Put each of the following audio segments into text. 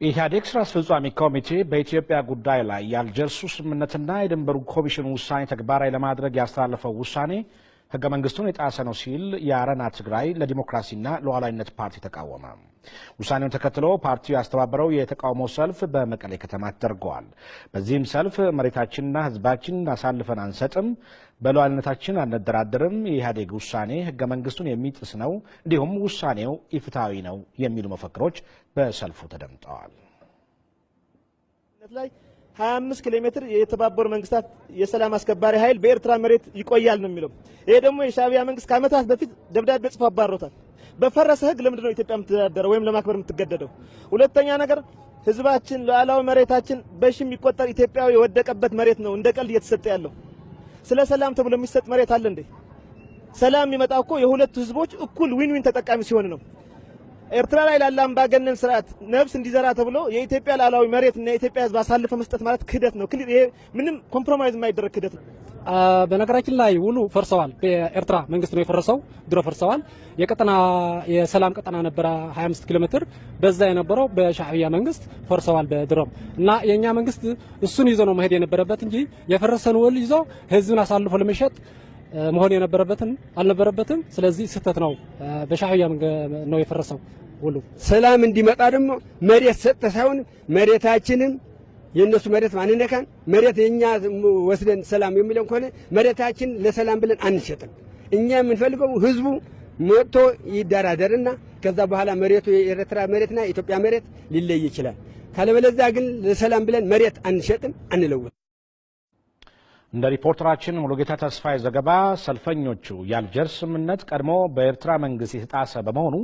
ኢህአዲግ ስራ አስፈጻሚ ኮሚቴ በኢትዮጵያ ጉዳይ ላይ ያልጀርሱ ስምምነትና የድንበሩ ኮሚሽን ውሳኔ ተግባራዊ ለማድረግ ያስተላለፈው ውሳኔ ህገ መንግስቱን የጣሰ ነው ሲል የአረና ትግራይ ለዲሞክራሲና ለሉዓላዊነት ፓርቲ ተቃወመ። ውሳኔውን ተከትሎ ፓርቲው ያስተባበረው የተቃውሞ ሰልፍ በመቀሌ ከተማ ተደርጓል። በዚህም ሰልፍ መሬታችንና ህዝባችንን አሳልፈን አንሰጥም፣ በሉዓላዊነታችን አንደራደርም፣ የኢህአዲግ ውሳኔ ህገ መንግስቱን የሚጥስ ነው፣ እንዲሁም ውሳኔው ኢፍትሐዊ ነው የሚሉ መፈክሮች በሰልፉ ተደምጠዋል። 25 ኪሎ ሜትር የተባበሩ መንግስታት የሰላም አስከባሪ ኃይል በኤርትራ መሬት ይቆያል ነው የሚለው። ይሄ ደግሞ የሻዕቢያ መንግስት ከዓመታት በፊት ደብዳቤ ጽፎ አባሮታል። በፈረሰ ህግ ለምንድን ነው ኢትዮጵያ የምትተዳደረው ወይም ለማክበር የምትገደደው? ሁለተኛ ነገር ህዝባችን ሉዓላዊ መሬታችን በሺ የሚቆጠር ኢትዮጵያዊ የወደቀበት መሬት ነው እንደ ቀልድ እየተሰጠ ያለው። ስለ ሰላም ተብሎ የሚሰጥ መሬት አለ እንዴ? ሰላም የሚመጣው እኮ የሁለቱ ህዝቦች እኩል ዊን ዊን ተጠቃሚ ሲሆን ነው። ኤርትራ ላይ ላለ አምባገነን ስርዓት ነፍስ እንዲዘራ ተብሎ የኢትዮጵያ ሉዓላዊ መሬት እና የኢትዮጵያ ህዝብ አሳልፈ መስጠት ማለት ክህደት ነው። ይሄ ምንም ኮምፕሮማይዝ የማይደረግ ክህደት ነው። በነገራችን ላይ ውሉ ፈርሰዋል። በኤርትራ መንግስት ነው የፈረሰው፣ ድሮ ፈርሰዋል። የሰላም ቀጠና ነበረ 25 ኪሎ ሜትር በዛ የነበረው በሻዕቢያ መንግስት ፈርሰዋል በድሮም እና የኛ መንግስት እሱን ይዞ ነው መሄድ የነበረበት እንጂ የፈረሰን ውል ይዞ ህዝብን አሳልፎ ለመሸጥ መሆን የነበረበትን አልነበረበትም። ስለዚህ ስህተት ነው። በሻዕቢያ ነው የፈረሰው ውሉ። ሰላም እንዲመጣ ደግሞ መሬት ሰጠ ሳይሆን መሬታችንን የነሱ መሬት ማንነካን መሬት የኛ ወስደን ሰላም የሚለው ከሆነ መሬታችን ለሰላም ብለን አንሸጥም። እኛ የምንፈልገው ህዝቡ መጥቶ ይደራደርና ከዛ በኋላ መሬቱ የኤርትራ መሬትና የኢትዮጵያ መሬት ሊለይ ይችላል። ካለበለዚያ ግን ለሰላም ብለን መሬት አንሸጥም፣ አንለውጥ። እንደ ሪፖርተራችን ሙሉጌታ ተስፋዬ ዘገባ ሰልፈኞቹ ያልጀርስ ስምምነት ቀድሞ በኤርትራ መንግስት የተጣሰ በመሆኑ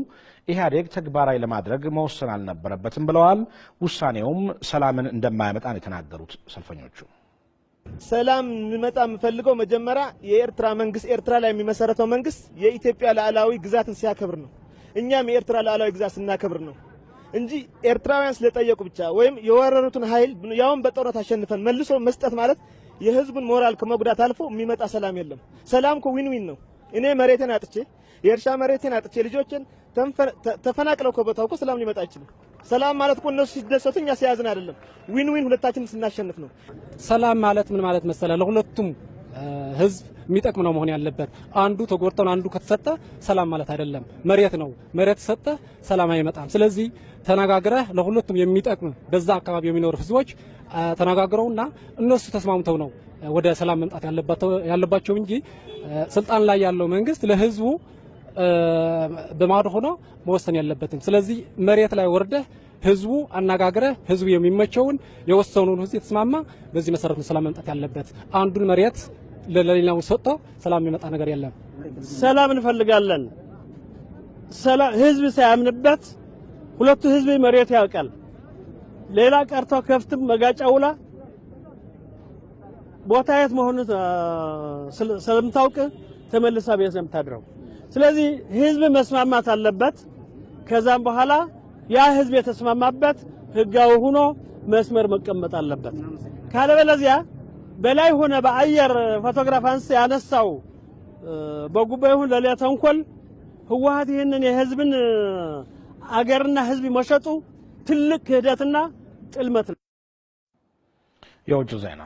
ኢህአዲግ ተግባራዊ ለማድረግ መወሰን አልነበረበትም ብለዋል። ውሳኔውም ሰላምን እንደማያመጣ ነው የተናገሩት ሰልፈኞቹ። ሰላም እንመጣ የምፈልገው መጀመሪያ የኤርትራ መንግስት ኤርትራ ላይ የሚመሰረተው መንግስት የኢትዮጵያ ሉዓላዊ ግዛትን ሲያከብር ነው። እኛም የኤርትራ ሉዓላዊ ግዛት ስናከብር ነው እንጂ ኤርትራውያን ስለጠየቁ ብቻ ወይም የወረሩትን ኃይል ያውን በጦርነት አሸንፈን መልሶ መስጠት ማለት የህዝቡን ሞራል ከመጉዳት አልፎ የሚመጣ ሰላም የለም። ሰላም እኮ ዊን ዊን ነው። እኔ መሬቴን አጥቼ የእርሻ መሬቴን አጥቼ ልጆችን ተፈናቅለው ከቦታው እኮ ሰላም ሊመጣ አይችልም። ሰላም ማለት እኮ እነሱ ሲደሰቱ እኛ ሲያዝን አይደለም፣ ዊን ዊን ሁለታችንም ስናሸንፍ ነው። ሰላም ማለት ምን ማለት መሰለ? ለሁለቱም ህዝብ የሚጠቅም ነው መሆን ያለበት። አንዱ ተጎድተው አንዱ ከተሰጠ ሰላም ማለት አይደለም። መሬት ነው፣ መሬት ሰጠ ሰላም አይመጣም። ስለዚህ ተነጋግረህ ለሁለቱም የሚጠቅም በዛ አካባቢ የሚኖሩ ህዝቦች ተነጋግረውና እነሱ ተስማምተው ነው ወደ ሰላም መምጣት ያለባቸው እንጂ ስልጣን ላይ ያለው መንግስት ለህዝቡ በማዶ ሆኖ መወሰን ያለበትም። ስለዚህ መሬት ላይ ወርደህ ህዝቡ አነጋግረህ ህዝቡ የሚመቸውን የወሰኑን ህዝብ የተስማማ በዚህ መሰረት ነው ሰላም መምጣት ያለበት። አንዱን መሬት ለሌላው ሰጥቶ ሰላም የሚመጣ ነገር የለም። ሰላም እንፈልጋለን። ሰላም ህዝብ ሳያምንበት ሁለቱ ህዝብ መሬት ያልቃል። ሌላ ቀርቶ ከፍትም መጋጫውላ ቦታ የት መሆኑ ስለምታውቅ ተመልሳ ቤት የምታድረው። ስለዚህ ህዝብ መስማማት አለበት። ከዛም በኋላ ያ ህዝብ የተስማማበት ህጋዊ ሆኖ መስመር መቀመጥ አለበት። ካለበለዚያ በላይ ሆነ በአየር ፎቶግራፍ አንስ ያነሳው በጉባኤ ሆነ ለሌላ ተንኮል ህወሓት ይሄንን የህዝብን አገርና ህዝብ መሸጡ ትልቅ ክህደትና ጥልመት ነው። የውጭ ዜና